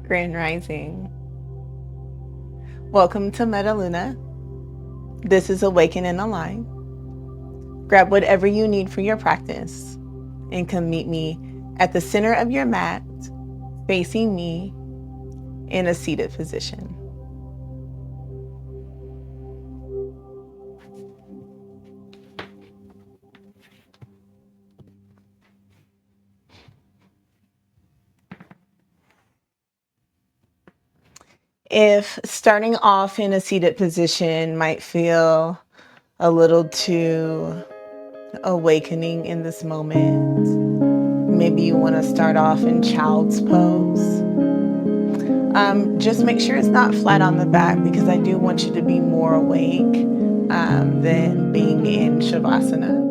Grand Rising. Welcome to Meta Luna. This is Awaken and Align. Grab whatever you need for your practice and come meet me at the center of your mat, facing me in a seated position. If starting off in a seated position might feel a little too awakening in this moment, maybe you want to start off in child's pose. Just make sure it's not flat on the back, because I do want you to be more awake than being in Shavasana.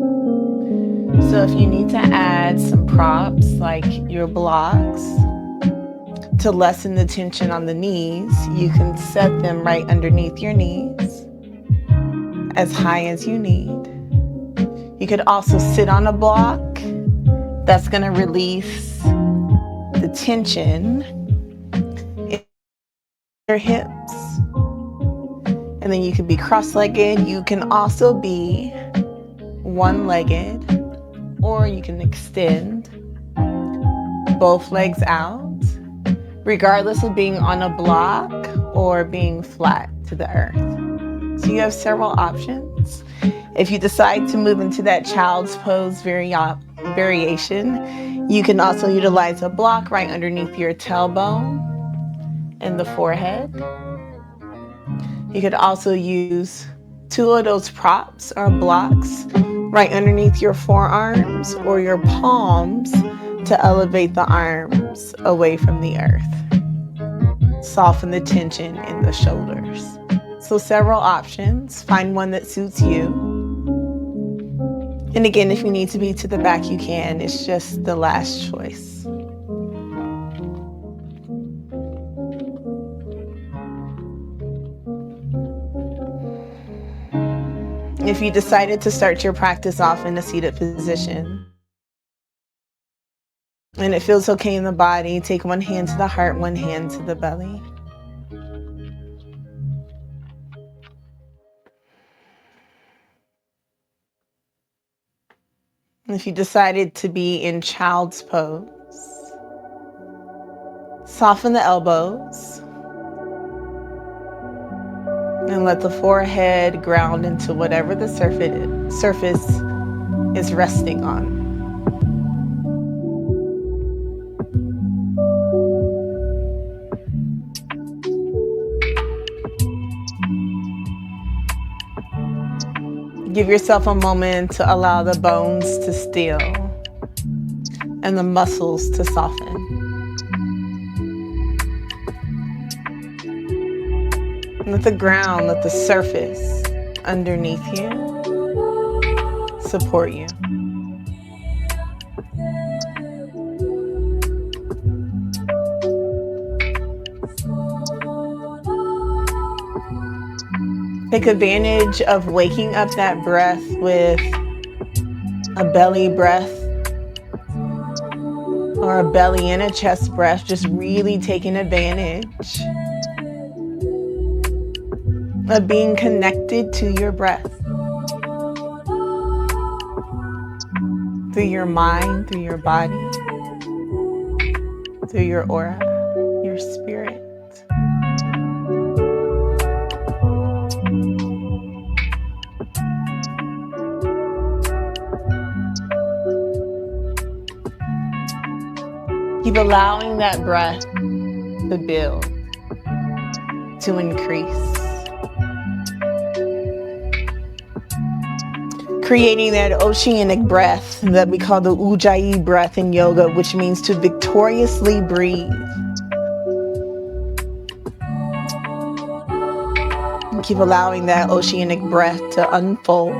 So if you need to add some props like your blocks to lessen the tension on the knees, you can set them right underneath your knees, as high as you need. You could also sit on a block that's going to release the tension in your hips. And then you can be cross-legged. You can also be one-legged, or you can extend both legs out, regardless of being on a block or being flat to the earth. So you have several options. If you decide to move into that child's pose variation, you can also utilize a block right underneath your tailbone and the forehead. You could also use two of those props or blocks right underneath your forearms or your palms to elevate the arms away from the earth. Soften the tension in the shoulders. So several options. Find one that suits you. And again, if you need to be to the back, you can. It's just the last choice. If you decided to start your practice off in a seated position, and it feels okay in the body, take one hand to the heart, one hand to the belly. If you decided to be in child's pose, soften the elbows and let the forehead ground into whatever the surface is resting on. Give yourself a moment to allow the bones to still and the muscles to soften. Let the ground, let the surface underneath you support you. Take advantage of waking up that breath with a belly breath or a belly and a chest breath, just really taking advantage of being connected to your breath through your mind, through your body, through your aura, your spirit. Keep allowing that breath to build, to increase. Creating that oceanic breath that we call the Ujjayi breath in yoga, which means to victoriously breathe. And keep allowing that oceanic breath to unfold.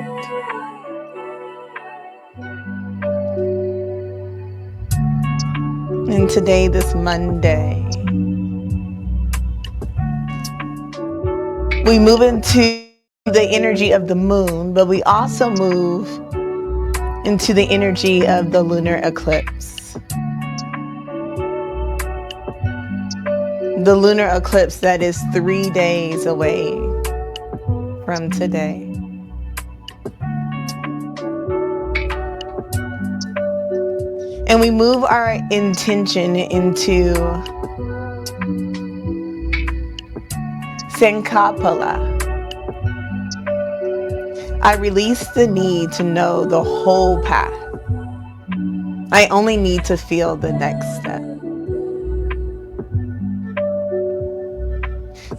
And today, this Monday, we move into the energy of the moon, but we also move into the energy of the lunar eclipse. the lunar eclipse that is 3 days away from today. And we move our intention into Sankapala. I release the need to know the whole path. I only need to feel the next step.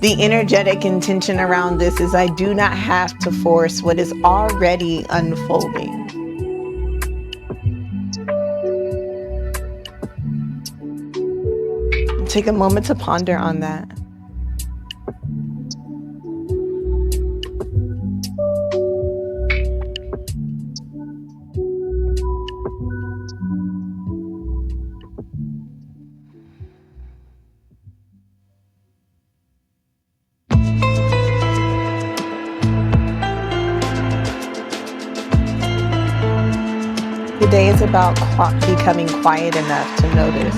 The energetic intention around this is I do not have to force what is already unfolding. Take a moment to ponder on that. Today is about becoming quiet enough to notice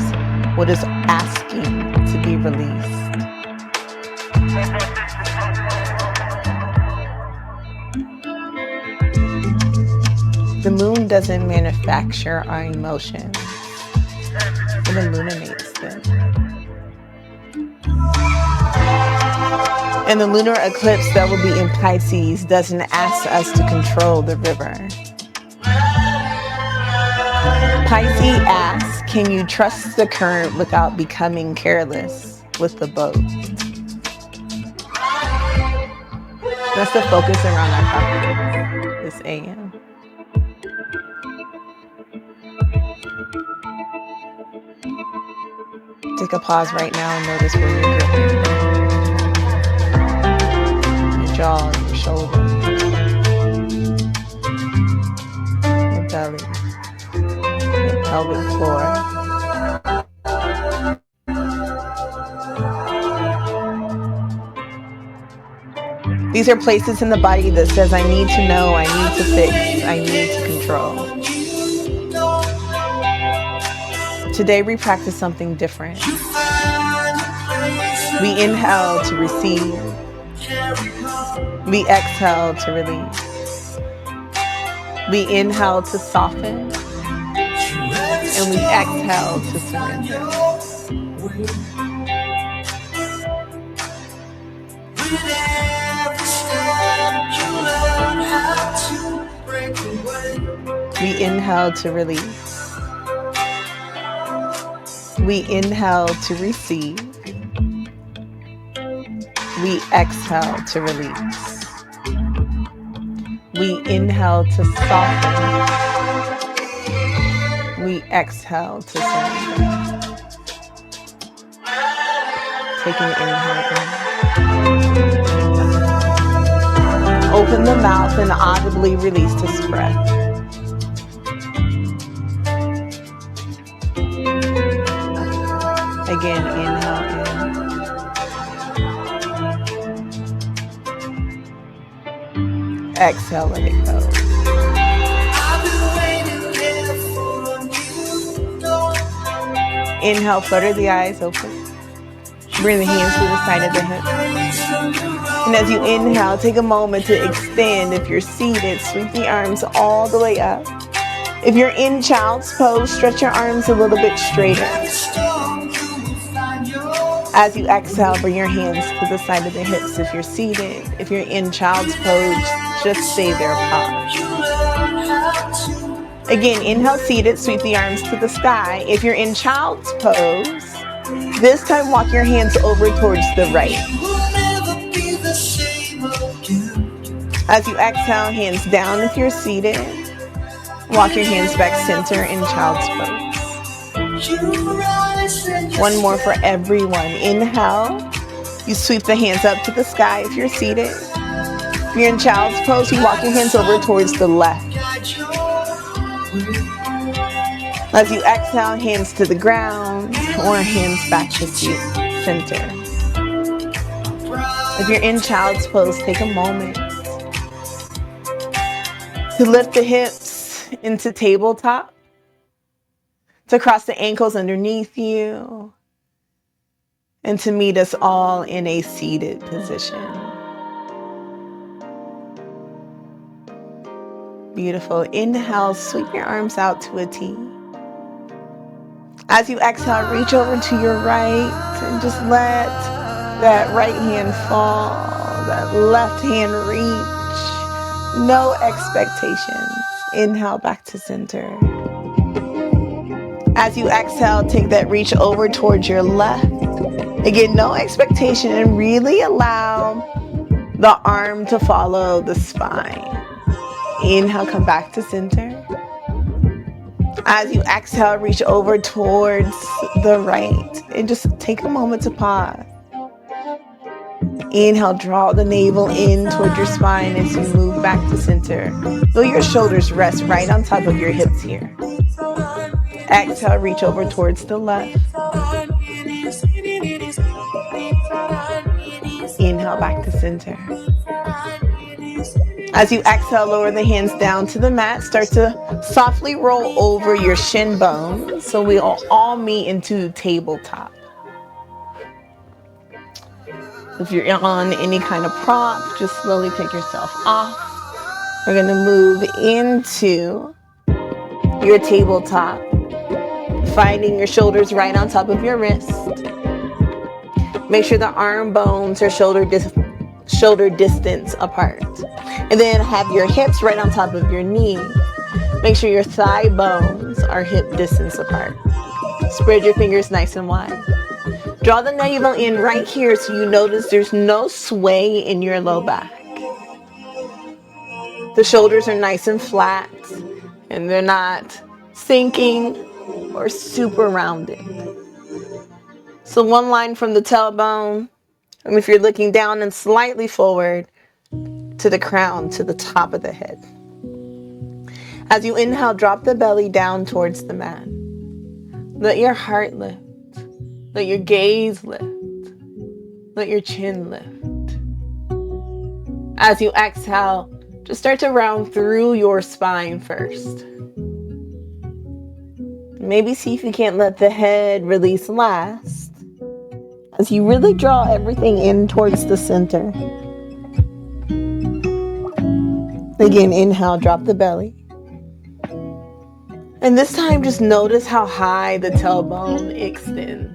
what is asking to be released. The moon doesn't manufacture our emotions, it illuminates them. And the lunar eclipse that will be in Pisces doesn't ask us to control the river. Pisces asks, can you trust the current without becoming careless with the boat? That's the focus around our topic this AM. Take a pause right now and notice where you're gripping. Your jaw, your shoulder, your belly, your pelvic floor. These are places in the body that says, I need to know, I need to fix, I need to control. Today we practice something different. We inhale to receive. We exhale to release. We inhale to soften. And we exhale to surrender. We inhale to release. We inhale to receive. We exhale to release. We inhale to soften. We exhale to surrender. Take an inhale in. Open the mouth and audibly release this breath. Again, inhale in. Exhale, let it go. Inhale, flutter the eyes open. Bring the hands to the side of the hip. And as you inhale, take a moment to extend. If you're seated, sweep the arms all the way up. If you're in child's pose, stretch your arms a little bit straighter. As you exhale, bring your hands to the side of the hips. If you're seated, if you're in child's pose, just stay there, pause. Again, inhale, seated, sweep the arms to the sky. If you're in child's pose, this time walk your hands over towards the right. As you exhale, hands down if you're seated. Walk your hands back center in child's pose. One more for everyone. Inhale, you sweep the hands up to the sky if you're seated. If you're in child's pose, you walk your hands over towards the left. As you exhale, hands to the ground or hands back to center. If you're in child's pose, take a moment to lift the hips into tabletop, to cross the ankles underneath you, and to meet us all in a seated position. Beautiful. Inhale, sweep your arms out to a T. As you exhale, reach over to your right and just let that right hand fall, that left hand reach. No expectations. Inhale back to center. As you exhale, take that reach over towards your left. Again, no expectation, and really allow the arm to follow the spine. Inhale, come back to center. As you exhale, reach over towards the right and just take a moment to pause. Inhale, draw the navel in toward your spine as you move back to center. Feel your shoulders rest right on top of your hips here. Exhale, reach over towards the left. Inhale, back to center. As you exhale, lower the hands down to the mat. Start to softly roll over your shin bones so we all meet into tabletop. If you're on any kind of prop, just slowly take yourself off. We're going to move into your tabletop, finding your shoulders right on top of your wrist. Make sure the arm bones are shoulder distance apart. And then have your hips right on top of your knees. Make sure your thigh bones are hip distance apart. Spread your fingers nice and wide. Draw the navel in right here so you notice there's no sway in your low back. The shoulders are nice and flat and they're not sinking or super rounded. So one line from the tailbone, and if you're looking down and slightly forward to the crown, to the top of the head. As you inhale, drop the belly down towards the mat. Let your heart lift. Let your gaze lift. Let your chin lift. As you exhale, just start to round through your spine first. Maybe see if you can't let the head release last, as you really draw everything in towards the center. Again, inhale, drop the belly. And this time, just notice how high the tailbone extends.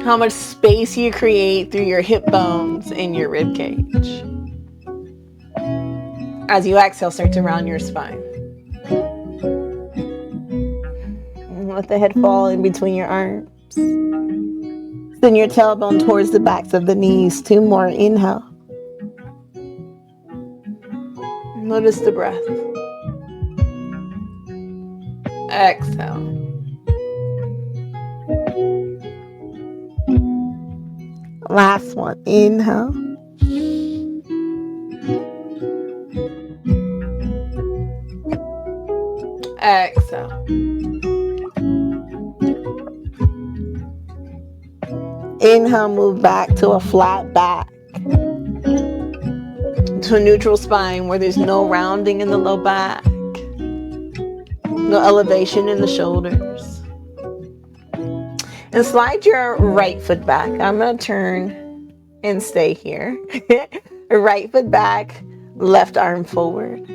How much space you create through your hip bones and your rib cage. As you exhale, start to round your spine. And let the head fall in between your arms. Send your tailbone towards the backs of the knees. 2 more. Inhale. Notice the breath. Exhale. Last one. Inhale. Exhale. Inhale, move back to a flat back. To a neutral spine where there's no rounding in the low back. No elevation in the shoulders. And slide your right foot back. I'm going to turn and stay here. Right foot back, left arm forward.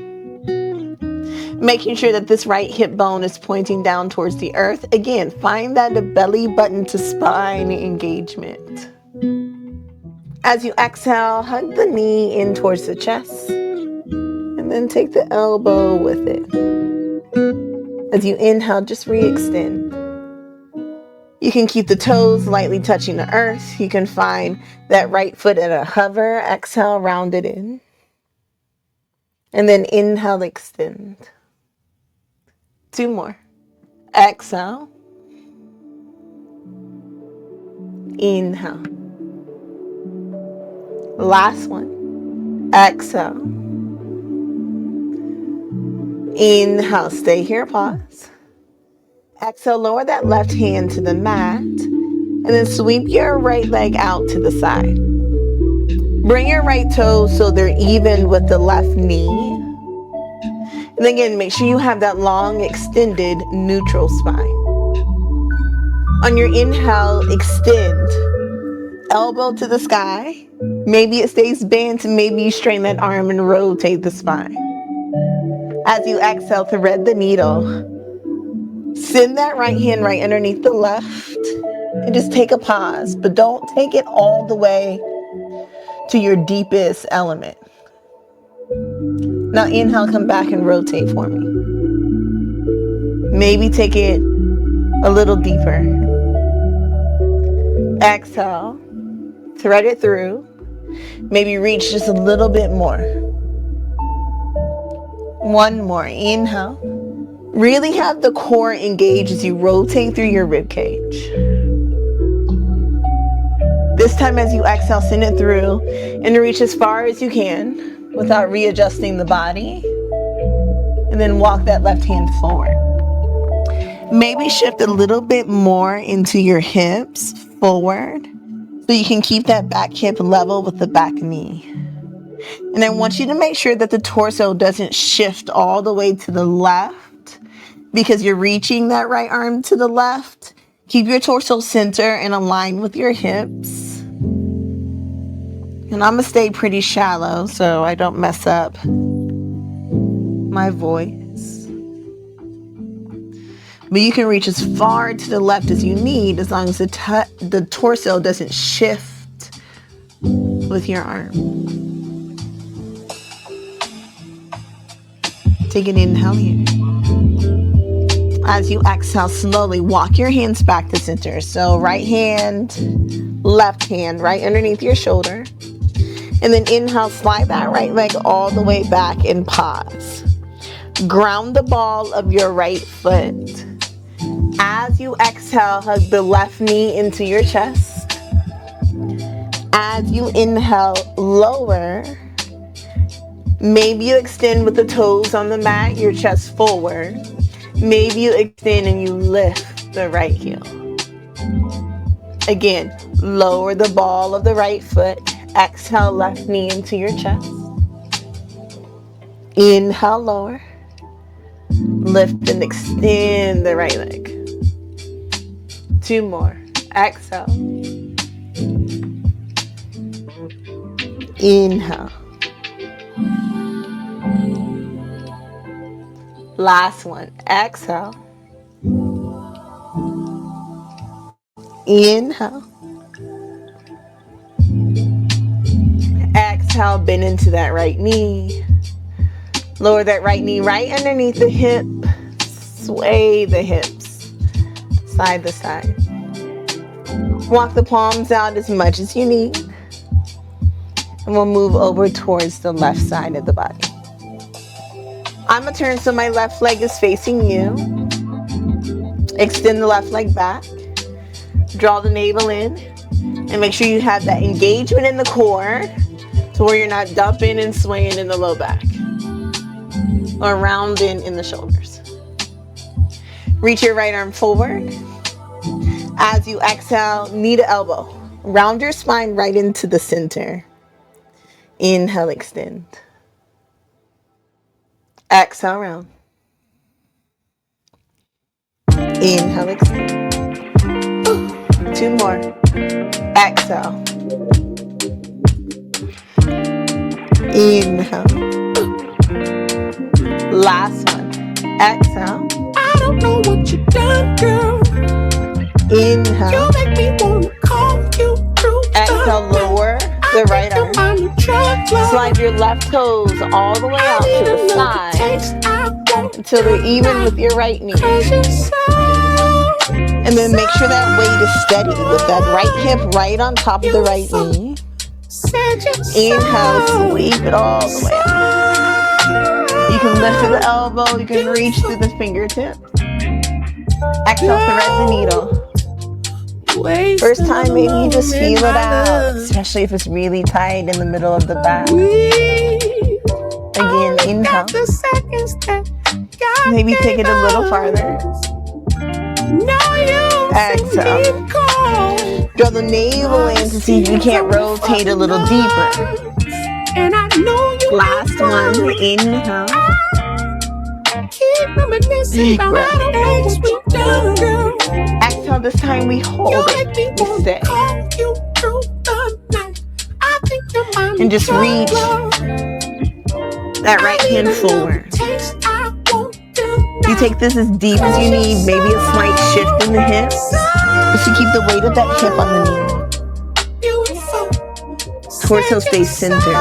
Making sure that this right hip bone is pointing down towards the earth. Again, find that belly button to spine engagement. As you exhale, hug the knee in towards the chest. And then take the elbow with it. As you inhale, just re-extend. You can keep the toes lightly touching the earth. You can find that right foot at a hover. Exhale, round it in. And then inhale, extend. 2 more. Exhale. Inhale. Last one. Exhale. Inhale. Stay here. Pause. Exhale. Lower that left hand to the mat. And then sweep your right leg out to the side. Bring your right toes so they're even with the left knee. And again, make sure you have that long, extended, neutral spine. On your inhale, extend. Elbow to the sky. Maybe it stays bent. Maybe you straighten that arm and rotate the spine. As you exhale, thread the needle. Send that right hand right underneath the left. And just take a pause. But don't take it all the way to your deepest element. Now inhale, come back and rotate for me. Maybe take it a little deeper. Exhale, thread it through. Maybe reach just a little bit more. One more, inhale. Really have the core engage as you rotate through your rib cage. This time as you exhale, send it through and reach as far as you can without readjusting the body. And then walk that left hand forward. Maybe shift a little bit more into your hips forward so you can keep that back hip level with the back knee. And I want you to make sure that the torso doesn't shift all the way to the left because you're reaching that right arm to the left. Keep your torso center and align with your hips. And I'm going to stay pretty shallow so I don't mess up my voice. But you can reach as far to the left as you need as long as the torso doesn't shift with your arm. Take an inhale here. As you exhale, slowly walk your hands back to center. So right hand, left hand, right underneath your shoulder. And then inhale, slide that right leg all the way back and pause. Ground the ball of your right foot. As you exhale, hug the left knee into your chest. As you inhale, lower. Maybe you extend with the toes on the mat, your chest forward. Maybe you extend and you lift the right heel. Again, lower the ball of the right foot. Exhale, left knee into your chest. Inhale, lower. Lift and extend the right leg. 2 more. Exhale. Inhale. Last one. Exhale. Inhale. Exhale, bend into that right knee. Lower that right knee right underneath the hip. Sway the hips side to side. Walk the palms out as much as you need. And we'll move over towards the left side of the body. I'm going to turn so my left leg is facing you. Extend the left leg back. Draw the navel in. And make sure you have that engagement in the core to where you're not dumping and swaying in the low back. Or rounding in the shoulders. Reach your right arm forward. As you exhale, knee to elbow. Round your spine right into the center. Inhale, extend. Exhale, round. Inhale, extend. 2 more. Exhale. Inhale. Last one. Exhale. I don't know what you done, girl. Inhale. You make me wanna call you through. Exhale, lower the right arm. Slide your left toes all the way out to the side until they're even with your right knee. And then make sure that weight is steady with that right hip right on top of the right knee. Inhale, sweep it all the way out. You can lift through the elbow, you can reach through the fingertip. Exhale, thread the needle. First time, maybe you just feel it out, especially if it's really tight in the middle of the back. Again, inhale. Maybe take it a little farther. Exhale. Draw the navel in to see if you can't rotate a little deeper. Last one, inhale. Big breath. done, girl. Exhale, this time we hold it. We stay. You through the night. I think you're mine. And just reach that right hand forward. You take this as deep as you need, maybe a slight shift in the hips. Just to keep the weight of that hip on the knee. Torso stays centered.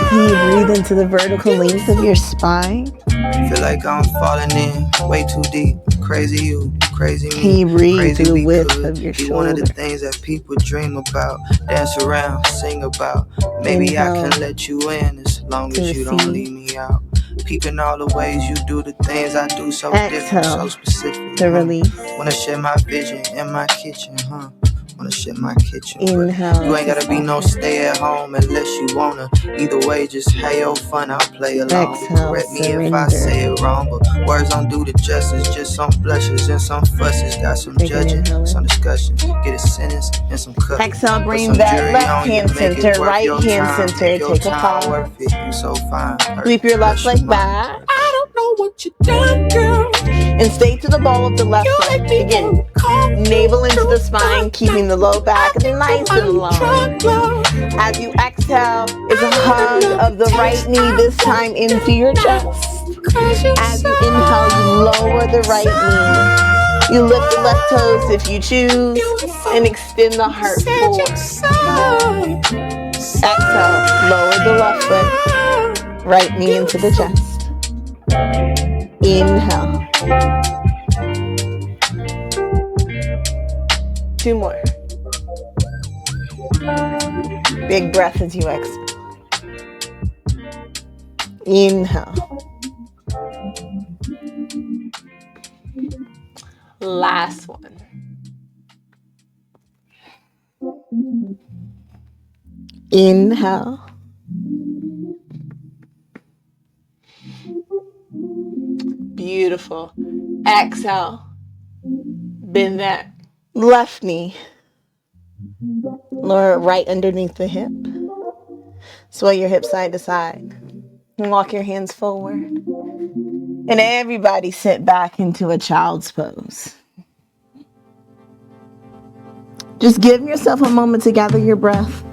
Can you breathe into the vertical length of your spine? Feel like I'm falling in way too deep. Crazy you, crazy me. Can you breathe crazy through the we width could of your be shoulder? one of the things that people dream about, dance around, sing about. Maybe Inhale. I can let you in as long as you don't leave me out. Peeping all the ways you do the things I do, so different, so specific. The release. Wanna share my vision in my kitchen, Wanna share my kitchen. Inhale. You ain't gotta be no stay at home unless you wanna. Either way, just have your fun, I'll play along. Exhale, Correct me surrender. if I say it wrong, but words don't do the justice. Just some blushes and some fusses. Got some judging, some discussion. Get a sentence and some cut. Exhale, bring that left hand center, right hand center. Take a pause. You so fine. Sweep your left leg back. I don't know what you done, girl. And stay to the ball of the left leg. Again, navel into the spine, keeping the low back nice and long. As you exhale, it's a hug of the right knee, this time into your chest. As you inhale, you lower the right knee. You lift the left toes if you choose, and extend the heart forward. Exhale, lower the left foot, right knee into the chest. Inhale. 2 more. Big breath as you exhale. Inhale. Last one. Inhale. Beautiful. Exhale. Bend that left knee. Lower it right underneath the hip. Sway your hips side to side. And walk your hands forward. And everybody sit back into a child's pose. Just give yourself a moment to gather your breath.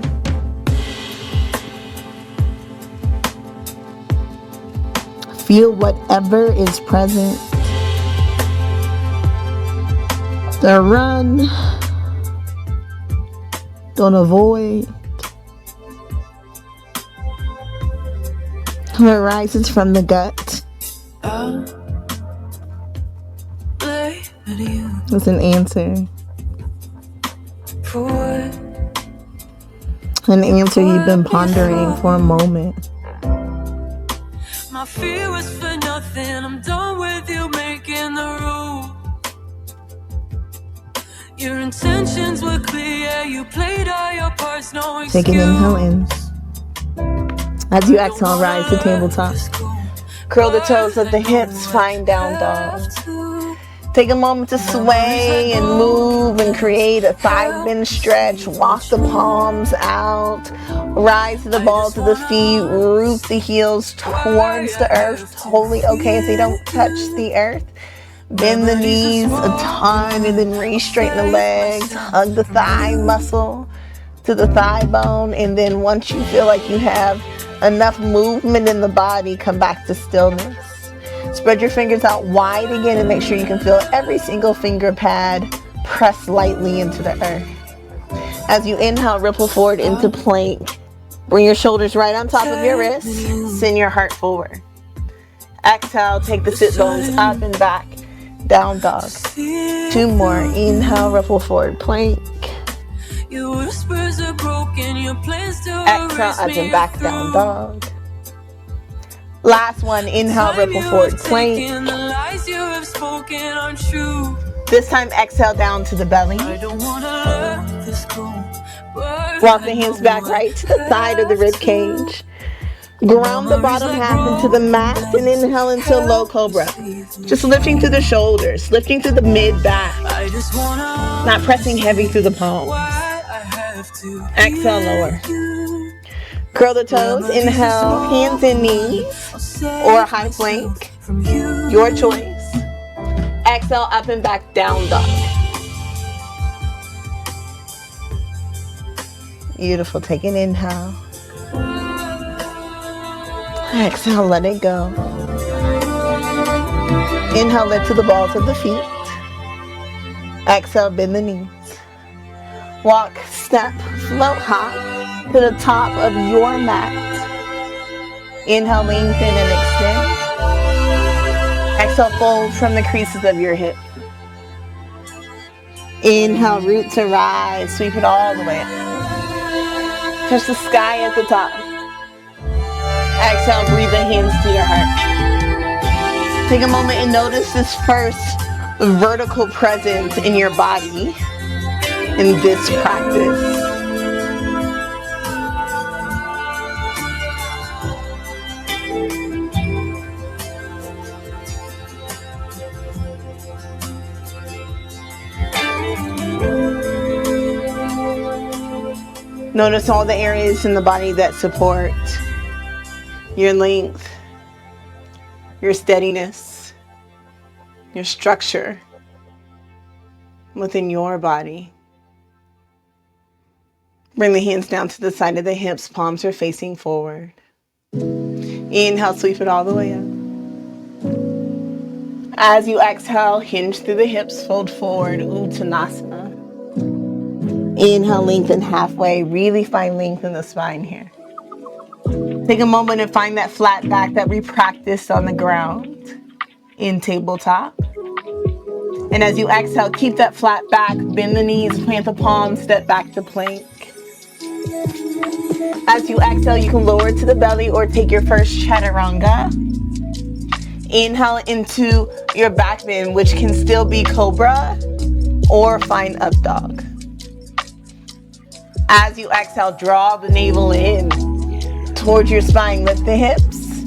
Feel whatever is present. Don't run. Don't avoid. What arises from the gut. It's an answer. An answer you've been pondering for a moment. My fear was for nothing. I'm done with you making the rules. Your intentions were clear. You played all your parts, no excuse. Take an inhale in. As you exhale, rise to tabletop. Curl the toes of the hips, find down dog. Take a moment to sway and move and create a thigh bend stretch. Walk the palms out. Rise to the balls of the feet. Root the heels towards the earth. Totally okay if they don't touch the earth. Bend the knees a ton and then re-straighten the legs. Hug the thigh muscle to the thigh bone. And then once you feel like you have enough movement in the body, come back to stillness. Spread your fingers out wide again and make sure you can feel every single finger pad press lightly into the earth. As you inhale, ripple forward into plank. Bring your shoulders right on top of your wrists. Send your heart forward. Exhale, take the sit bones up and back. Down dog. 2 more. Inhale, ripple forward, plank. Your whispers are broken. Your plans to Exhale, up and back, down dog. Last one. Inhale, ripple forward, plank. This time, exhale down to the belly. Walk the hands back right to the side of the rib cage. Ground the bottom half into the mat and inhale into low cobra. Just lifting through the shoulders, lifting through the mid back. Not pressing heavy through the palms. Exhale, lower. Curl the toes, inhale, hands and knees, or high plank. Your choice. Exhale, up and back, down dog. Beautiful. Take an inhale. Exhale, let it go. Inhale, lift to the balls of the feet. Exhale, bend the knees. Walk, step, float, hop to the top of your mat. Inhale, lengthen and extend. Exhale, fold from the creases of your hips. Inhale, root to rise, sweep it all the way up. Touch the sky at the top. Exhale, breathe the hands to your heart. Take a moment and notice this first vertical presence in your body in this practice. Notice all the areas in the body that support your length, your steadiness, your structure within your body. Bring the hands down to the side of the hips, palms are facing forward. Inhale, sweep it all the way up. As you exhale, hinge through the hips, fold forward, Uttanasana. Inhale, lengthen halfway. Really find length in the spine here. Take a moment and find that flat back that we practiced on the ground in tabletop. And as you exhale, keep that flat back, bend the knees, plant the palms, step back to plank. As you exhale, you can lower to the belly or take your first chaturanga. Inhale into your back bend, which can still be cobra or find up dog. As you exhale, draw the navel in towards your spine, lift the hips,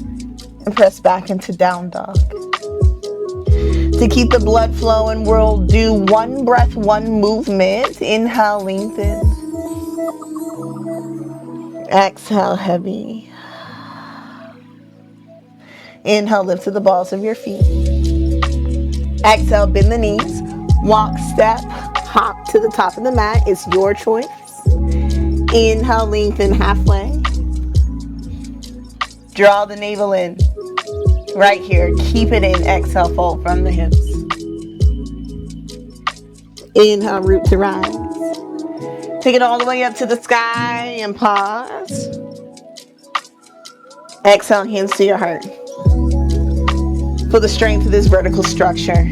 and press back into down dog. To keep the blood flowing, we'll do one breath, one movement. Inhale, lengthen. Exhale, heavy. Inhale, lift to the balls of your feet. Exhale, bend the knees. Walk, step, hop to the top of the mat. It's your choice. Inhale, lengthen halfway. Draw the navel in. Right here. Keep it in. Exhale, fold from the hips. Inhale, root to rise. Take it all the way up to the sky and pause. Exhale, hands to your heart. Feel the strength of this vertical structure.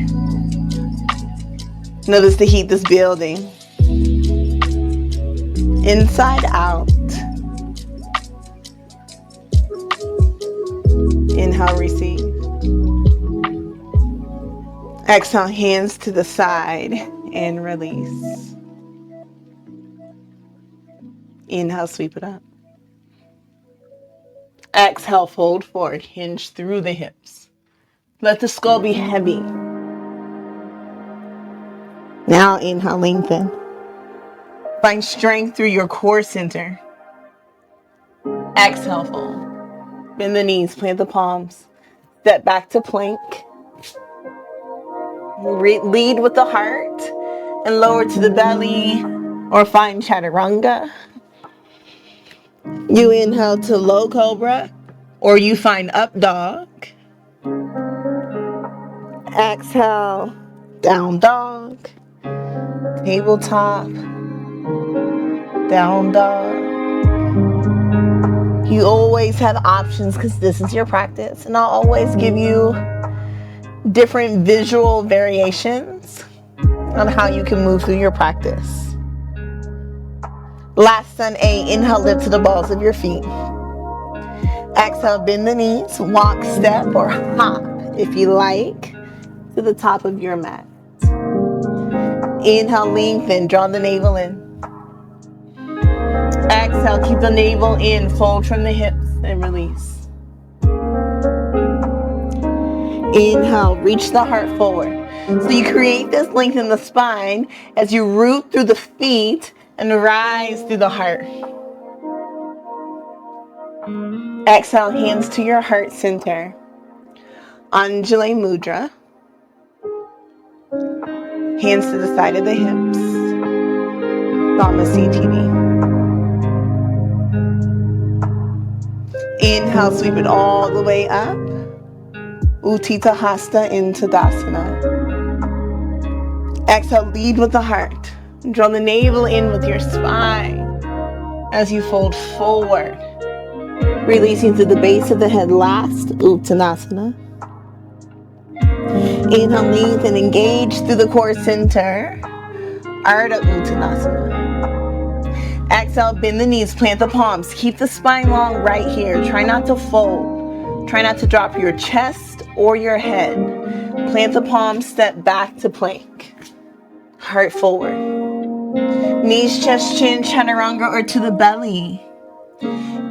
Notice the heat that's building. Inside out. Inhale, receive. Exhale, hands to the side and release. Inhale, sweep it up. Exhale, fold forward, hinge through the hips. Let the skull be heavy. Now inhale, lengthen. Find strength through your core center. Exhale, fold. Bend the knees, plant the palms. Step back to plank. Lead with the heart and lower to the belly or find chaturanga. You inhale to low cobra or you find up dog. Exhale, down dog. Tabletop, down dog. You always have options because this is your practice, and I'll always give you different visual variations on how you can move through your practice. Last on A, inhale, lift to the balls of your feet. Exhale, bend the knees, walk, step, or hop, if you like, to the top of your mat. Inhale, lengthen, draw the navel in. Exhale, keep the navel in, fold from the hips and release. Inhale, reach the heart forward. So you create this length in the spine as you root through the feet and rise through the heart. Exhale, hands to your heart center. Anjali Mudra. Hands to the side of the hips. Samasthiti. Inhale, sweep it all the way up. Utthita Hasta into Tadasana. Exhale, lead with the heart. Draw the navel in with your spine as you fold forward. Releasing to the base of the head last, Uttanasana. Inhale, lengthen, engage through the core center, Ardha Uttanasana. Exhale, bend the knees, plant the palms. Keep the spine long right here. Try not to fold. Try not to drop your chest or your head. Plant the palms, step back to plank. Heart forward. Knees, chest, chin, chaturanga, or to the belly.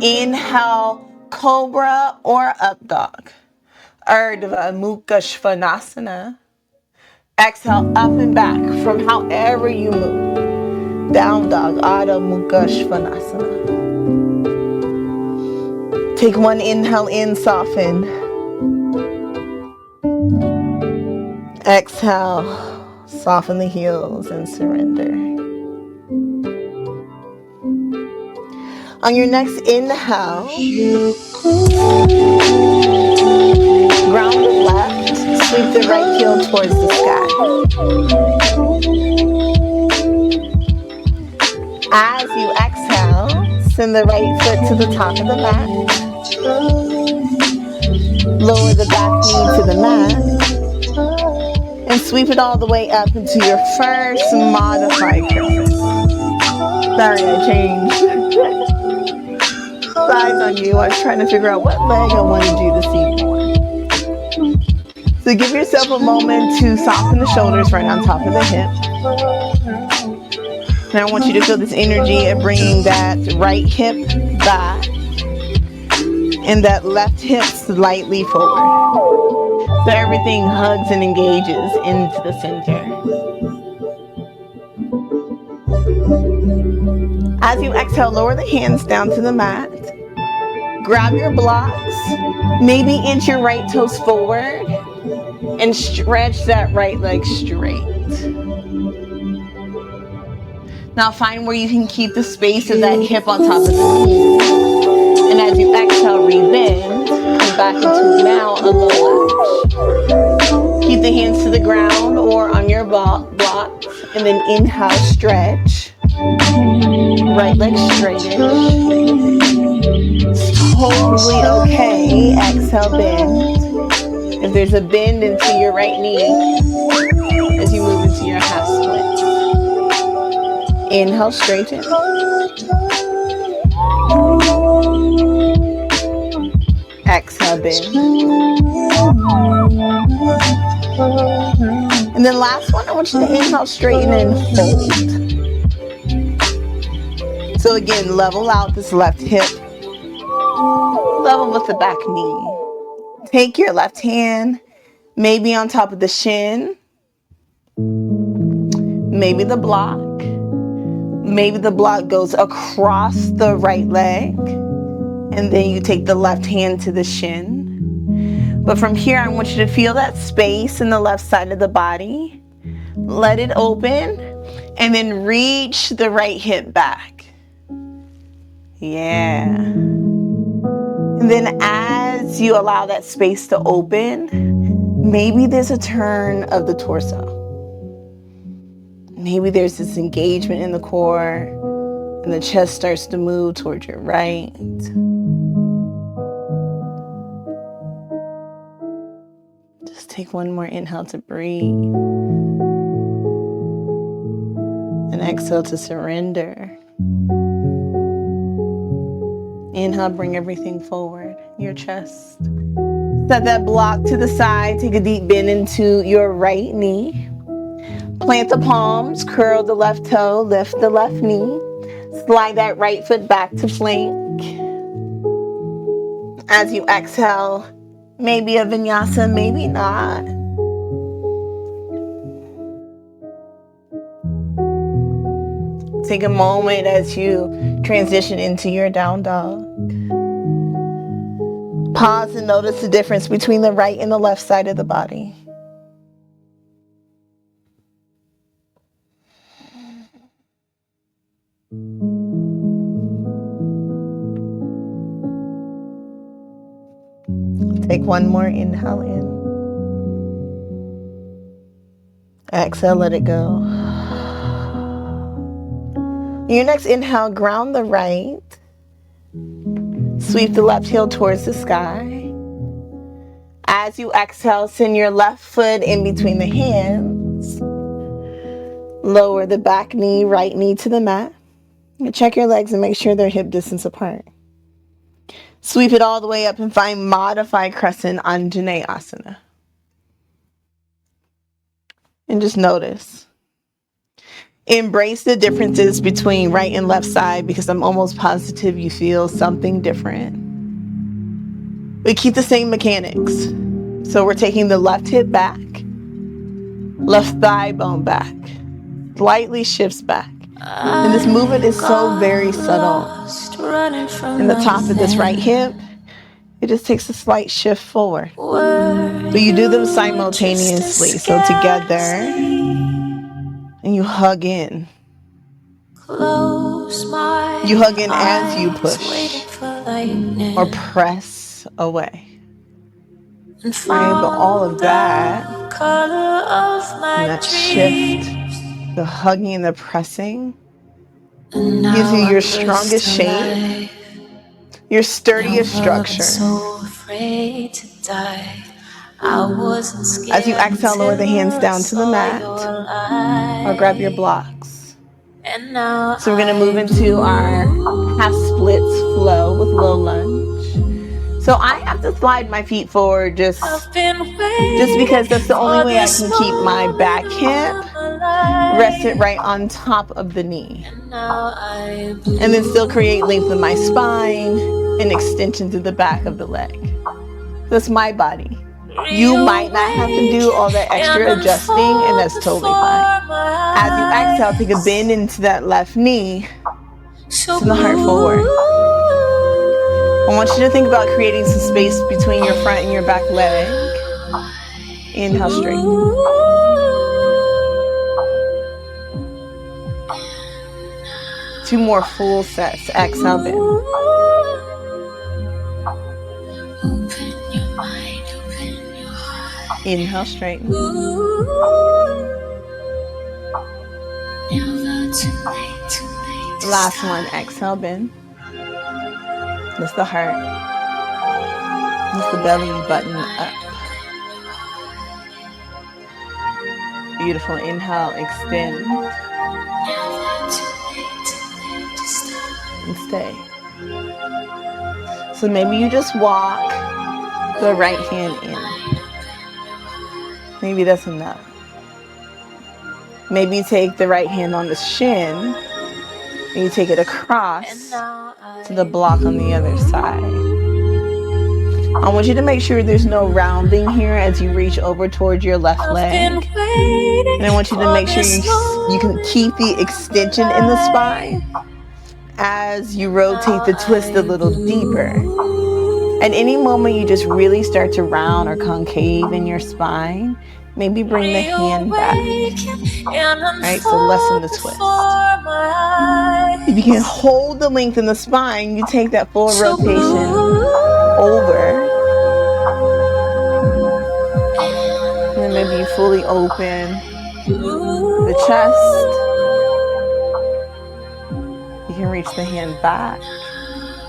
Inhale, cobra or up dog. Ardha Mukha Svanasana. Exhale, up and back from however you move. Down dog, Adho Mukha Svanasana. Take one inhale in, soften. Exhale, soften the heels and surrender. On your next inhale, ground the left, sweep the right heel towards the sky. As you exhale, send the right foot to the top of the mat. Lower the back knee to the mat. And sweep it all the way up into your first modified crescent. Sorry, I changed sides on you. I was trying to figure out what leg I wanted you to see more. So give yourself a moment to soften the shoulders right on top of the hip. And I want you to feel this energy of bringing that right hip back and that left hip slightly forward. So everything hugs and engages into the center. As you exhale, lower the hands down to the mat. Grab your blocks. Maybe inch your right toes forward and stretch that right leg straight. Now find where you can keep the space of that hip on top of the knee. And as you exhale, rebend, come back into now a low lunge. Keep the hands to the ground or on your blocks, and then inhale, stretch. Right leg straighten. It's totally okay. Exhale, bend. If there's a bend into your right knee as you move into your half split. Inhale, straighten. Exhale, bend. And then last one, I want you to inhale, straighten, and fold. So again, level out this left hip. Level with the back knee. Take your left hand, maybe on top of the shin. Maybe the block. Maybe the block goes across the right leg. And then you take the left hand to the shin. But from here, I want you to feel that space in the left side of the body. Let it open. And then reach the right hip back. Yeah. And then as you allow that space to open, maybe there's a turn of the torso. Maybe there's this engagement in the core and the chest starts to move towards your right. Just take one more inhale to breathe. And exhale to surrender. Inhale, bring everything forward, your chest. Set that block to the side. Take a deep bend into your right knee. Plant the palms, curl the left toe, lift the left knee. Slide that right foot back to plank. As you exhale, maybe a vinyasa, maybe not. Take a moment as you transition into your down dog. Pause and notice the difference between the right and the left side of the body. Take one more inhale in. Exhale, let it go. Your next inhale, ground the right. Sweep the left heel towards the sky. As you exhale, send your left foot in between the hands. Lower the back knee, right knee to the mat. Check your legs and make sure they're hip distance apart. Sweep it all the way up and find modified crescent Anjaneyasana. And just notice. Embrace the differences between right and left side, because I'm almost positive you feel something different. We keep the same mechanics. So we're taking the left hip back, left thigh bone back, slightly shifts back. And this movement is so very subtle. In the top of this right hip, it just takes a slight shift forward. But you do them simultaneously. So together, and you hug in. You hug in as you push or press away. Right, but all of that, and that shift, the hugging and the pressing, gives you your strongest shape, your sturdiest structure. As you exhale, lower the hands down to the mat or grab your blocks. So we're going to move into our half splits flow with low lunge. So I have to slide my feet forward just because that's the only way I can keep my back hip rested right on top of the knee. And then still create length of my spine and extension to the back of the leg. That's my body. You might not have to do all that extra adjusting, and that's totally fine. As you exhale, take a bend into that left knee. Send the heart forward. I want you to think about creating some space between your front and your back leg. Inhale, straight. 2 more full sets. Exhale, bend. Inhale, straighten. Last one, exhale, bend. Lift the heart. Lift the belly button up. Beautiful. Inhale, extend. And stay. So maybe you just walk the right hand in. Maybe that's enough. Maybe you take the right hand on the shin and you take it across to the block on the other side. I want you to make sure there's no rounding here as you reach over towards your left leg. And I want you to make sure you can keep the extension in the spine as you rotate the twist a little deeper. At any moment you just really start to round or concave in your spine, maybe bring the hand back. Right, so lessen the twist. If you can hold the length in the spine, you take that full rotation over. And then maybe you fully open the chest. You can reach the hand back.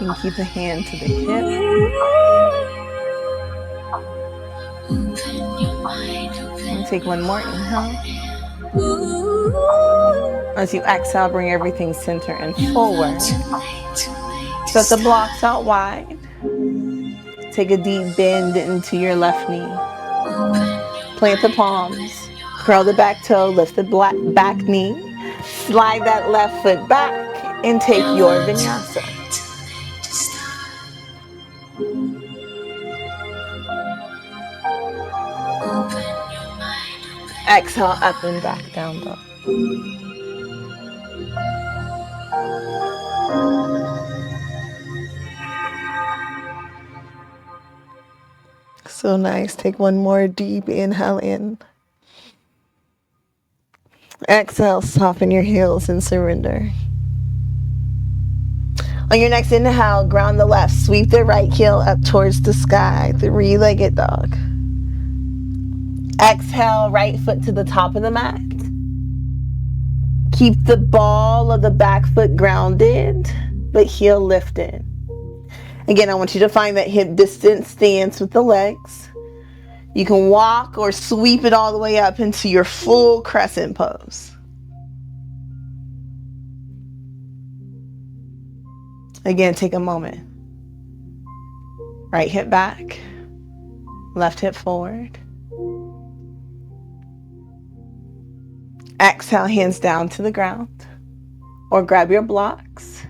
You can keep the hand to the hip. And take one more inhale. As you exhale, bring everything center and forward. Set the blocks out wide. Take a deep bend into your left knee. Plant the palms. Curl the back toe, lift the back knee. Slide that left foot back and take your vinyasa. Exhale, up and back, down dog. So nice. Take one more deep inhale in. Exhale, soften your heels and surrender. On your next inhale, ground the left. Sweep the right heel up towards the sky. Three-legged dog. Exhale, right foot to the top of the mat. Keep the ball of the back foot grounded, but heel lifted. Again, I want you to find that hip distance stance with the legs. You can walk or sweep it all the way up into your full crescent pose. Again, take a moment. Right hip back, left hip forward. Exhale, hands down to the ground, or grab your blocks.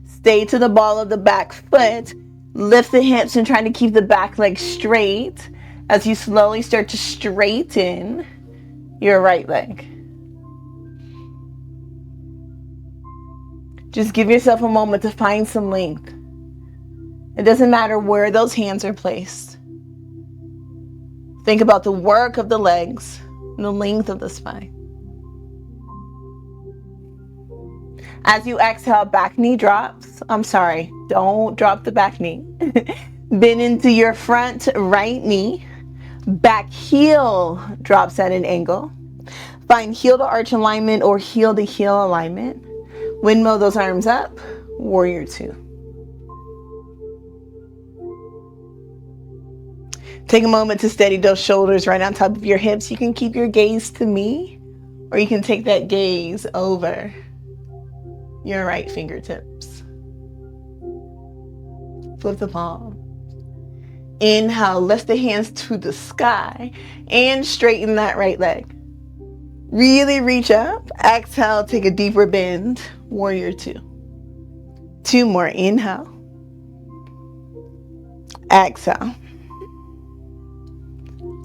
Stay to the ball of the back foot. Lift the hips and try to keep the back leg straight as you slowly start to straighten your right leg. Just give yourself a moment to find some length. It doesn't matter where those hands are placed. Think about the work of the legs and the length of the spine. As you exhale, back knee drops. Don't drop the back knee. Bend into your front right knee. Back heel drops at an angle. Find heel to arch alignment or heel to heel alignment. Windmill those arms up. Warrior two. Take a moment to steady those shoulders right on top of your hips. You can keep your gaze to me, or you can take that gaze over your right fingertips. Flip the palm. Inhale, lift the hands to the sky and straighten that right leg. Really reach up. Exhale, take a deeper bend. Warrior two. Two more. Inhale. Exhale.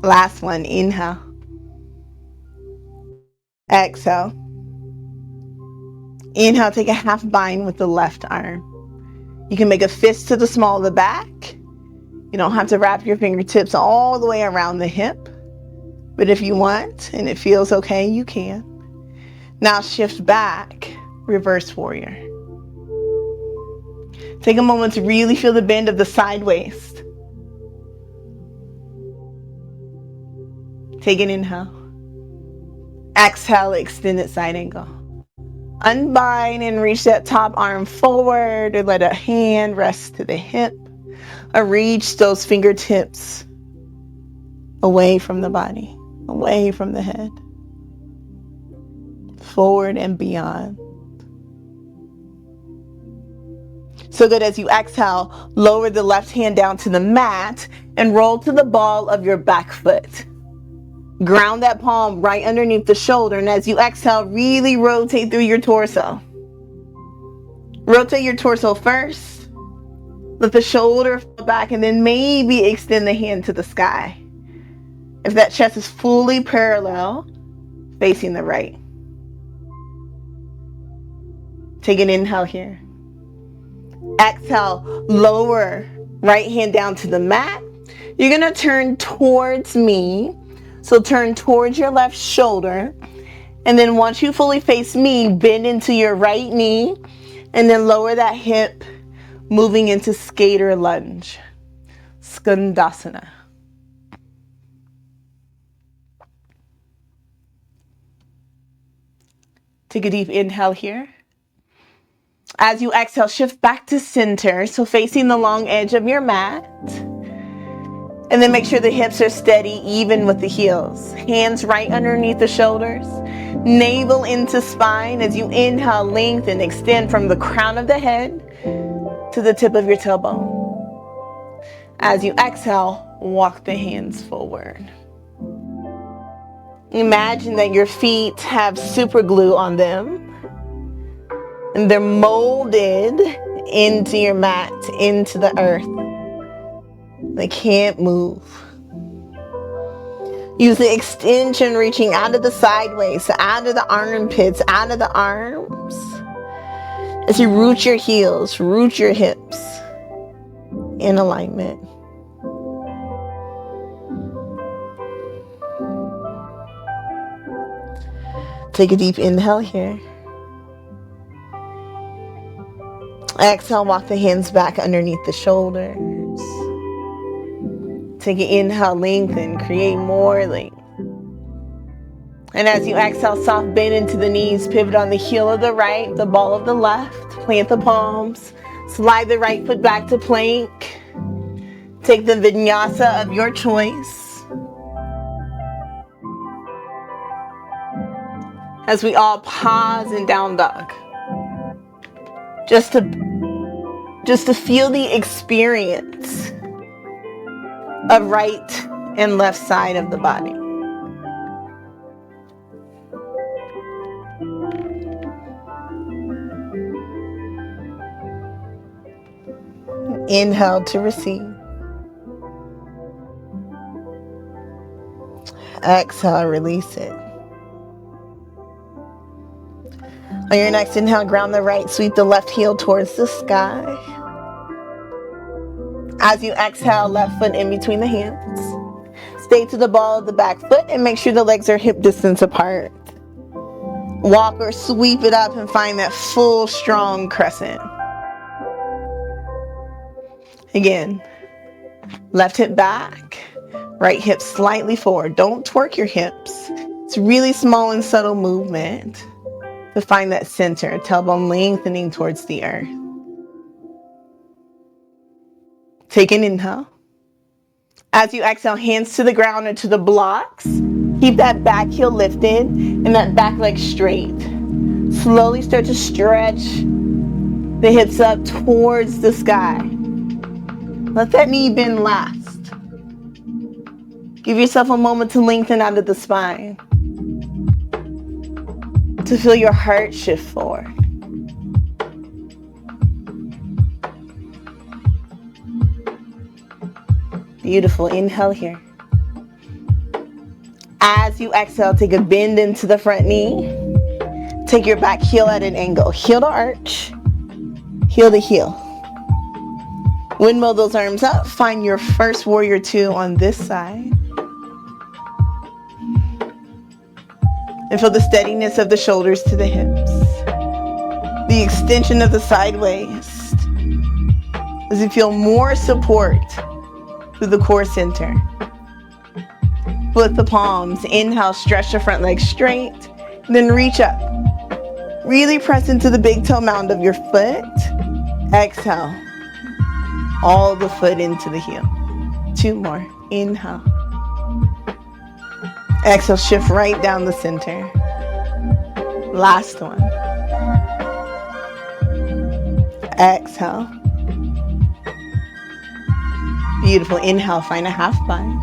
Last one. Inhale. Exhale. Inhale, take a half bind with the left arm. You can make a fist to the small of the back. You don't have to wrap your fingertips all the way around the hip. But if you want, and it feels okay, you can. Now shift back, reverse warrior. Take a moment to really feel the bend of the side waist. Take an inhale. Exhale, extended side angle. Unbind and reach that top arm forward, or let a hand rest to the hip, or reach those fingertips away from the body, away from the head, forward and beyond. So good. As you exhale, lower the left hand down to the mat and roll to the ball of your back foot. Ground that palm right underneath the shoulder, and as you exhale, really rotate through your torso. Rotate your torso first. Let the shoulder fall back, and then maybe extend the hand to the sky. If that chest is fully parallel, facing the right. Take an inhale here. Exhale, lower right hand down to the mat. You're going to turn towards me. So turn towards your left shoulder. And then once you fully face me, bend into your right knee. And then lower that hip, moving into skater lunge. Skandasana. Take a deep inhale here. As you exhale, shift back to center. So facing the long edge of your mat. And then make sure the hips are steady, even with the heels. Hands right underneath the shoulders. Navel into spine. As you inhale, lengthen, extend from the crown of the head to the tip of your tailbone. As you exhale, walk the hands forward. Imagine that your feet have super glue on them. And they're molded into your mat, into the earth. They can't move. Use the extension reaching out of the sideways, out of the armpits, out of the arms. As you root your heels, root your hips in alignment. Take a deep inhale here. Exhale, walk the hands back underneath the shoulders. Take an inhale, lengthen, create more length. And as you exhale, soft bend into the knees, pivot on the heel of the right, the ball of the left, plant the palms, slide the right foot back to plank. Take the vinyasa of your choice. As we all pause in down dog. Just to feel the experience of right and left side of the body. Inhale to receive. Exhale, release it. On your next inhale, ground the right, sweep the left heel towards the sky. As you exhale, left foot in between the hands. Stay to the ball of the back foot and make sure the legs are hip distance apart. Walk or sweep it up and find that full, strong crescent. Again, left hip back, right hip slightly forward. Don't twerk your hips. It's really small and subtle movement to find that center, tailbone lengthening towards the earth. Take an inhale. As you exhale, hands to the ground or to the blocks. Keep that back heel lifted and that back leg straight. Slowly start to stretch the hips up towards the sky. Let that knee bend last. Give yourself a moment to lengthen out of the spine. To feel your heart shift forward. Beautiful. Inhale here. As you exhale, take a bend into the front knee. Take your back heel at an angle. Heel to arch. Heel to heel. Windmill those arms up. Find your first warrior two on this side. And feel the steadiness of the shoulders to the hips. The extension of the side waist. As you feel more support through the core center. Flip the palms. Inhale, stretch the front leg straight. Then reach up. Really press into the big toe mound of your foot. Exhale. All the foot into the heel. Two more. Inhale. Exhale, shift right down the center. Last one. Exhale. Beautiful. Inhale, find a half bind.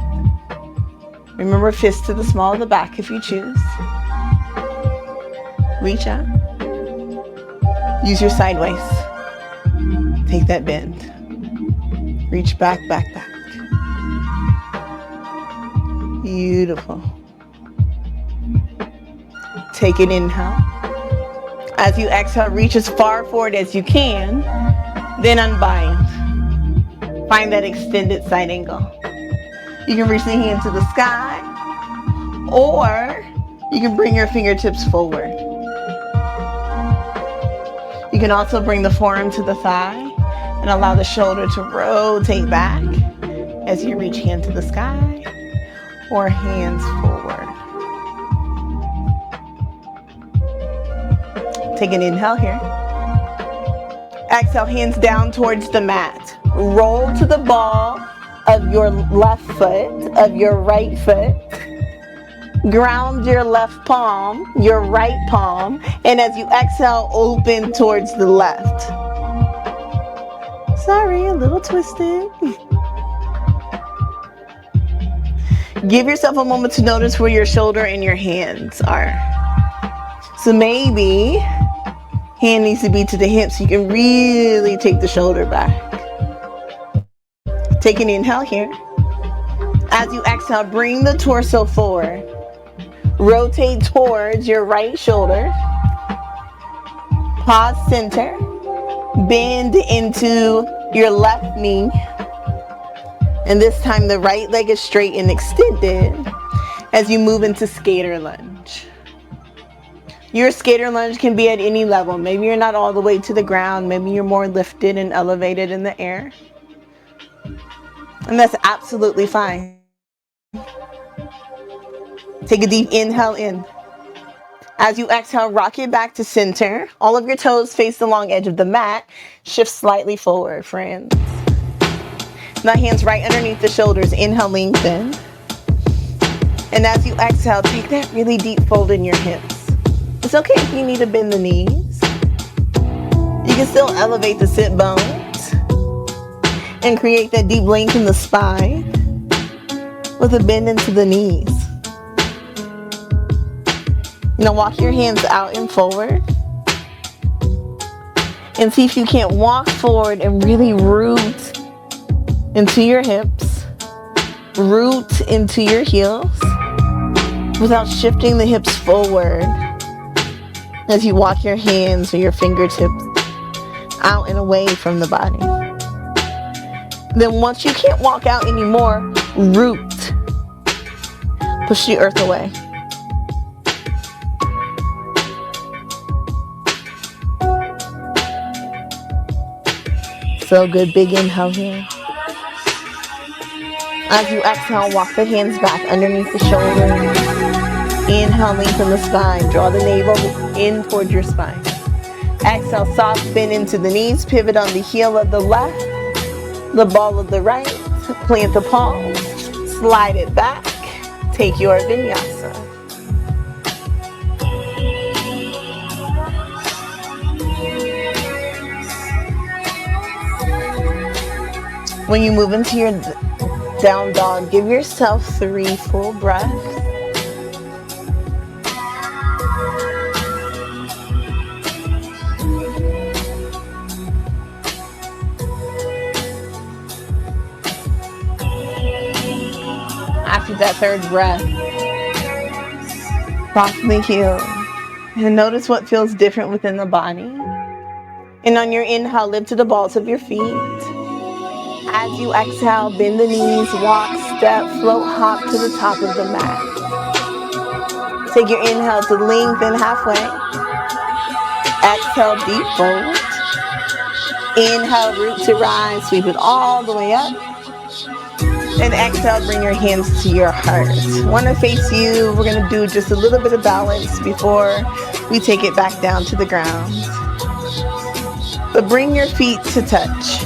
Remember, fist to the small of the back if you choose. Reach out. Use your side waist. Take that bend. Reach back, back, back. Beautiful. Take an inhale. As you exhale, reach as far forward as you can, then unbind. Find that extended side angle. You can reach the hand to the sky, or you can bring your fingertips forward. You can also bring the forearm to the thigh and allow the shoulder to rotate back as you reach hand to the sky or hands forward. Take an inhale here. Exhale, hands down towards the mat. Roll to the ball of your left foot, of your right foot. Ground your left palm, your right palm, and as you exhale, open towards the left. Sorry, a little twisted. Give yourself a moment to notice where your shoulder and your hands are. So maybe hand needs to be to the hips. You can really take the shoulder back. Take an inhale here. As you exhale, bring the torso forward. Rotate towards your right shoulder. Pause center. Bend into your left knee. And this time the right leg is straight and extended as you move into skater lunge. Your skater lunge can be at any level. Maybe you're not all the way to the ground. Maybe you're more lifted and elevated in the air. And that's absolutely fine. Take a deep inhale in. As you exhale, rock it back to center. All of your toes face the long edge of the mat. Shift slightly forward, friends. Now hands right underneath the shoulders. Inhale, lengthen. And as you exhale, take that really deep fold in your hips. It's okay if you need to bend the knees. You can still elevate the sit bones and create that deep length in the spine with a bend into the knees. Now walk your hands out and forward. And see if you can't walk forward and really root into your hips, root into your heels without shifting the hips forward as you walk your hands or your fingertips out and away from the body. Then once you can't walk out anymore, root. Push the earth away. So good, big inhale here. As you exhale, walk the hands back underneath the shoulders. Inhale, lengthen the spine. Draw the navel in towards your spine. Exhale, soft bend into the knees. Pivot on the heel of the left, the ball of the right. Plant the palms. Slide it back. Take your vinyasa. When you move into your down dog, give yourself 3 full breaths. After that third breath, softly heel. And notice what feels different within the body. And on your inhale, lift to the balls of your feet. As you exhale, bend the knees, walk, step, float, hop to the top of the mat. Take your inhale to lengthen halfway. Exhale, deep fold. Inhale, root to rise, sweep it all the way up. And exhale, bring your hands to your heart. Want to face you. We're going to do just a little bit of balance before we take it back down to the ground. But bring your feet to touch.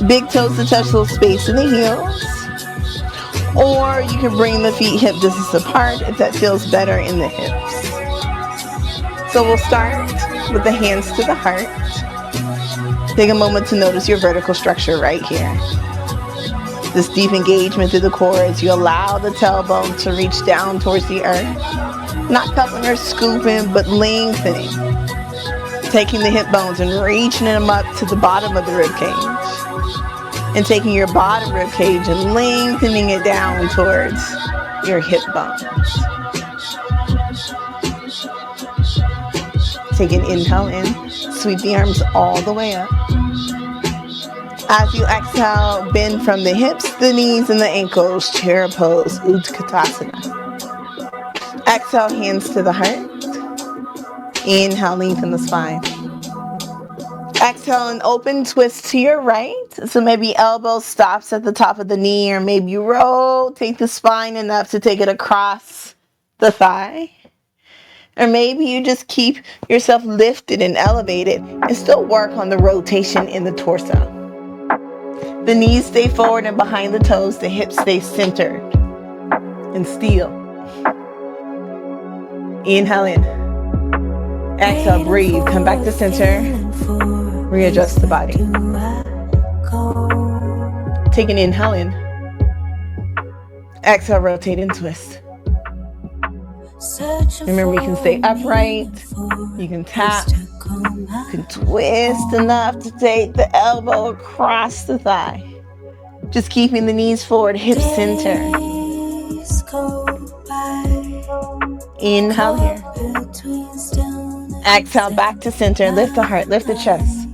Big toes to touch, little space in the heels. Or you can bring the feet hip distance apart if that feels better in the hips. So we'll start with the hands to the heart. Take a moment to notice your vertical structure right here. This deep engagement through the core as you allow the tailbone to reach down towards the earth. Not cupping or scooping, but lengthening. Taking the hip bones and reaching them up to the bottom of the rib cage. And taking your bottom rib cage and lengthening it down towards your hip bones. Take an inhale in, sweep the arms all the way up. As you exhale, bend from the hips, the knees, and the ankles, chair pose, Utkatasana. Exhale, hands to the heart. Inhale, lengthen the spine. Exhale, and open twist to your right. So maybe elbow stops at the top of the knee, or maybe you rotate the spine enough to take it across the thigh. Or maybe you just keep yourself lifted and elevated and still work on the rotation in the torso. The knees stay forward and behind the toes. The hips stay centered and still. Inhale in. Exhale, breathe. Come back to center. Readjust the body. Take an inhale in. Exhale, rotate and twist. Remember, you can stay upright. You can tap. You can twist enough to take the elbow across the thigh. Just keeping the knees forward, hips center. Inhale here. Exhale, back to center. Lift the heart, lift the chest.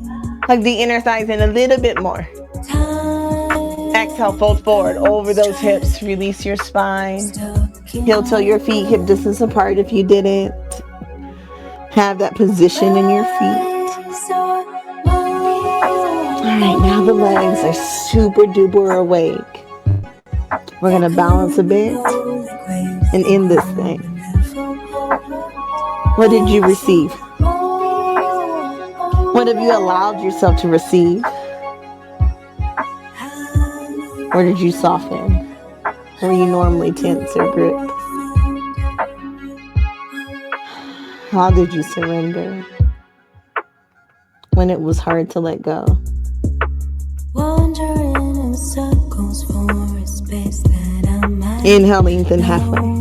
Hug the inner thighs in a little bit more. Exhale, fold forward over those hips. Release your spine. Heel toe your feet, hip distance apart if you didn't have that position in your feet. Alright, now the legs are super duper awake. We're going to balance a bit and end this thing. What did you receive? What have you allowed yourself to receive? Or did you soften? Where you normally tense or grip? How did you surrender when it was hard to let go? Inhale, lengthen halfway.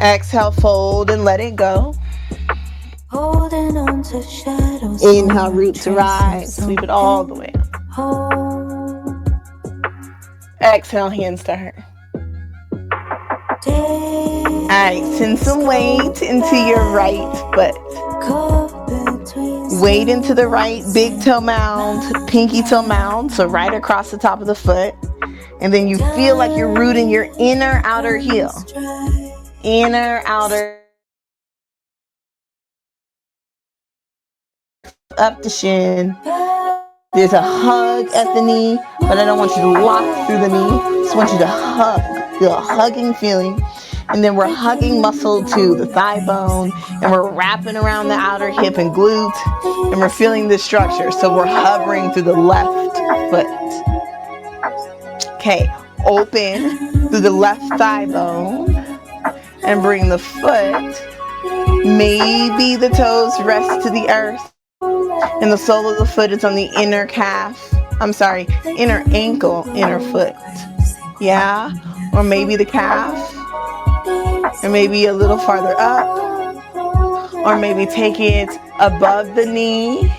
Exhale, fold and let it go. Inhale, root to rise. Sweep it all the way up. Exhale, hands to heart. Alright, send some weight into your right foot. Weight into the right big toe mound, pinky toe mound, so right across the top of the foot. And then you feel like you're rooting your inner outer heel. Inner outer up the shin. There's a hug at the knee, but I don't want you to lock through the knee. Just want you to hug. Feel a hugging feeling. And then we're hugging muscle to the thigh bone, and we're wrapping around the outer hip and glute, and we're feeling this structure. So we're hovering through the left foot. Okay, open through the left thigh bone and bring the foot. Maybe the toes rest to the earth. And the sole of the foot is on the inner calf. Inner ankle, inner foot. Yeah? Or maybe the calf. Or maybe a little farther up. Or maybe take it above the knee.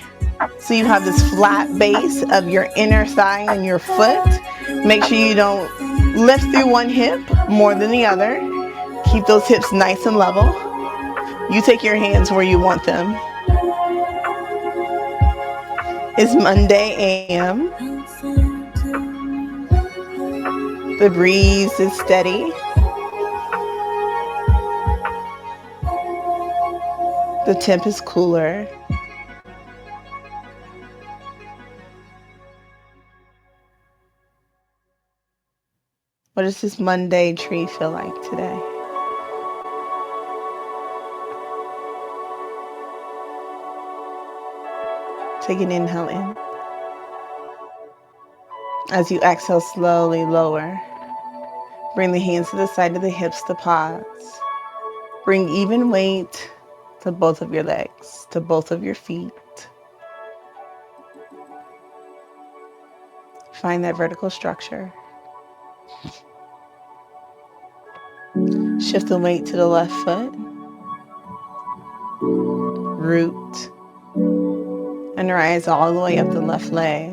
So you have this flat base of your inner thigh and your foot. Make sure you don't lift through one hip more than the other. Keep those hips nice and level. You take your hands where you want them. It's Monday a.m. The breeze is steady. The temp is cooler. What does this Monday tree feel like today? Take an inhale in. As you exhale, slowly lower. Bring the hands to the side of the hips to pause. Bring even weight to both of your legs, to both of your feet. Find that vertical structure. Shift the weight to the left foot. Root. And rise all the way up the left leg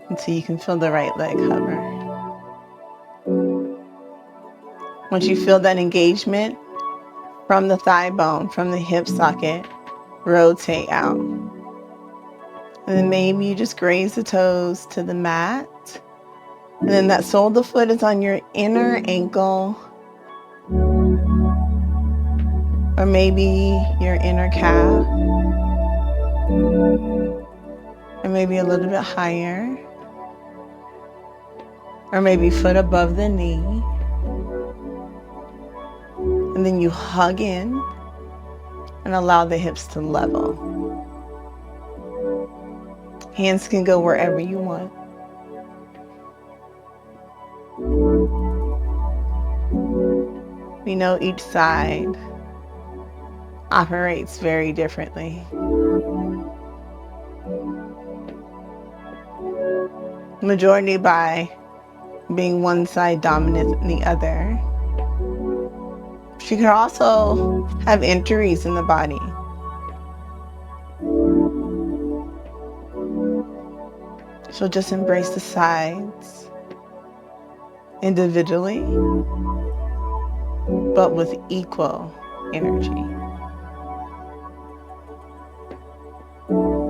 until you can feel the right leg hover. Once you feel that engagement from the thigh bone, from the hip socket, rotate out. And then maybe you just graze the toes to the mat. And then that sole of the foot is on your inner ankle. Or maybe your inner calf. Or maybe a little bit higher. Or maybe foot above the knee. And then you hug in and allow the hips to level. Hands can go wherever you want. We know each side operates very differently. Majority by being one side dominant than the other. She could also have injuries in the body. So just embrace the sides individually, but with equal energy.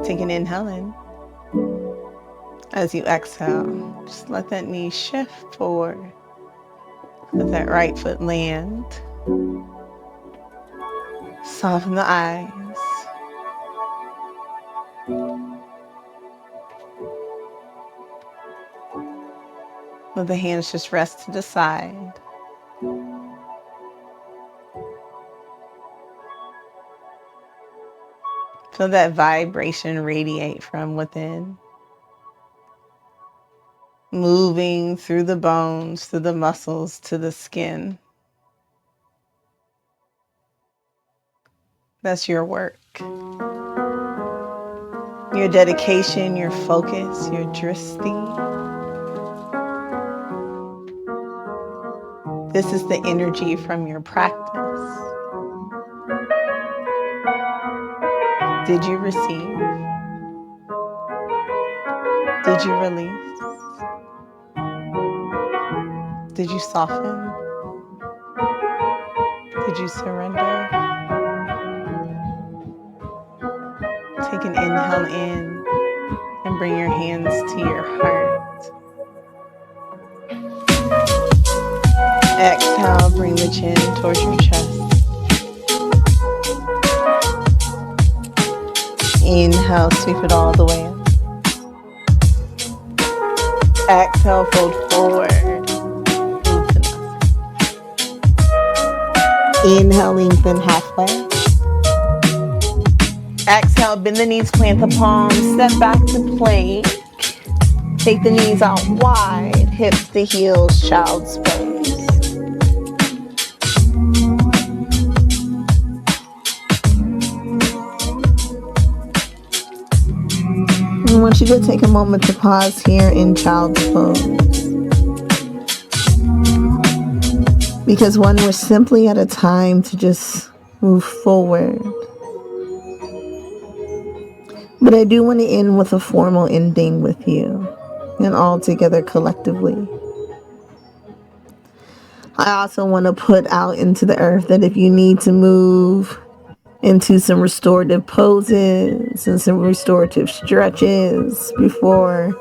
Take an inhale in. As you exhale, just let that knee shift forward. Let that right foot land. Soften the eyes. Let the hands just rest to the side. Feel that vibration radiate from within, moving through the bones, through the muscles, to the skin. That's your work. Your dedication, your focus, your drishti. This is the energy from your practice. Did you receive? Did you release? Did you soften? Did you surrender? Take an inhale in and bring your hands to your heart. Exhale, bring the chin towards your chest. Inhale, sweep it all the way up. Exhale, fold forward. Uttanasana. Inhale, lengthen halfway. Exhale, bend the knees, plant the palms, step back to plank. Take the knees out wide, hips to heels, child's pose. I want you to take a moment to pause here in child's pose. Because one, we're simply at a time to just move forward. But I do want to end with a formal ending with you and all together collectively. I also want to put out into the earth that if you need to move into some restorative poses and some restorative stretches before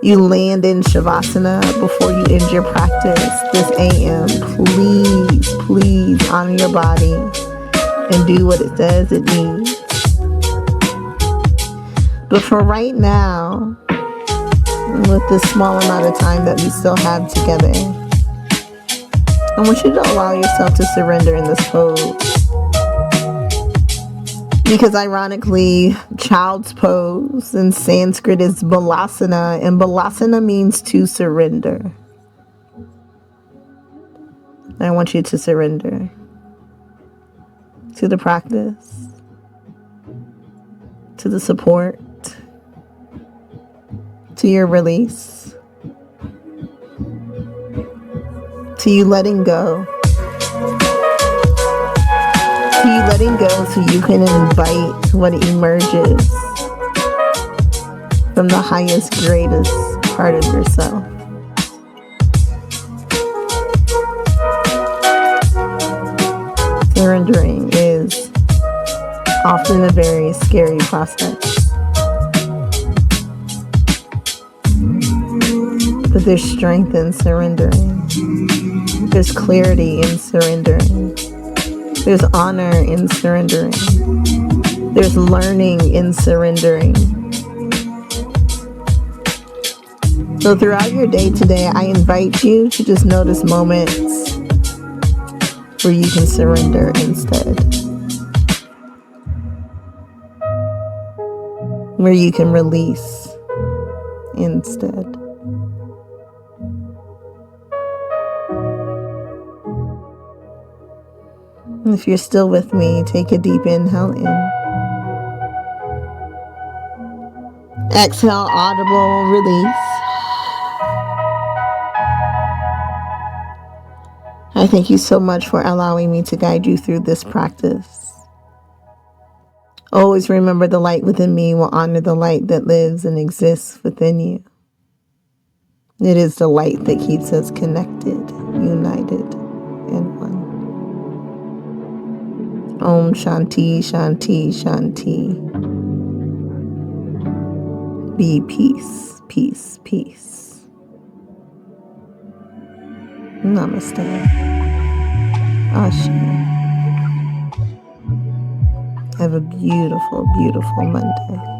you land in Shavasana, before you end your practice this AM, please honor your body and do what it says it needs. But for right now, with this small amount of time that we still have together, I want you to allow yourself to surrender in this pose. Because ironically, child's pose in Sanskrit is balasana, and balasana means to surrender. I want you to surrender to the practice, to the support, to your release, to you letting go. To you letting go so you can invite what emerges from the highest, greatest part of yourself. Surrendering is often a very scary process. But there's strength in surrendering. There's clarity in surrendering. There's honor in surrendering. There's learning in surrendering. So throughout your day today, I invite you to just notice moments where you can surrender instead. Where you can release instead. If you're still with me, take a deep inhale in. Exhale, audible release. I thank you so much for allowing me to guide you through this practice. Always remember the light within me will honor the light that lives and exists within you. It is the light that keeps us connected, united, and one. Om Shanti, Shanti, Shanti. Be peace. Peace, peace. Namaste. Ashe. Have a beautiful, beautiful Monday.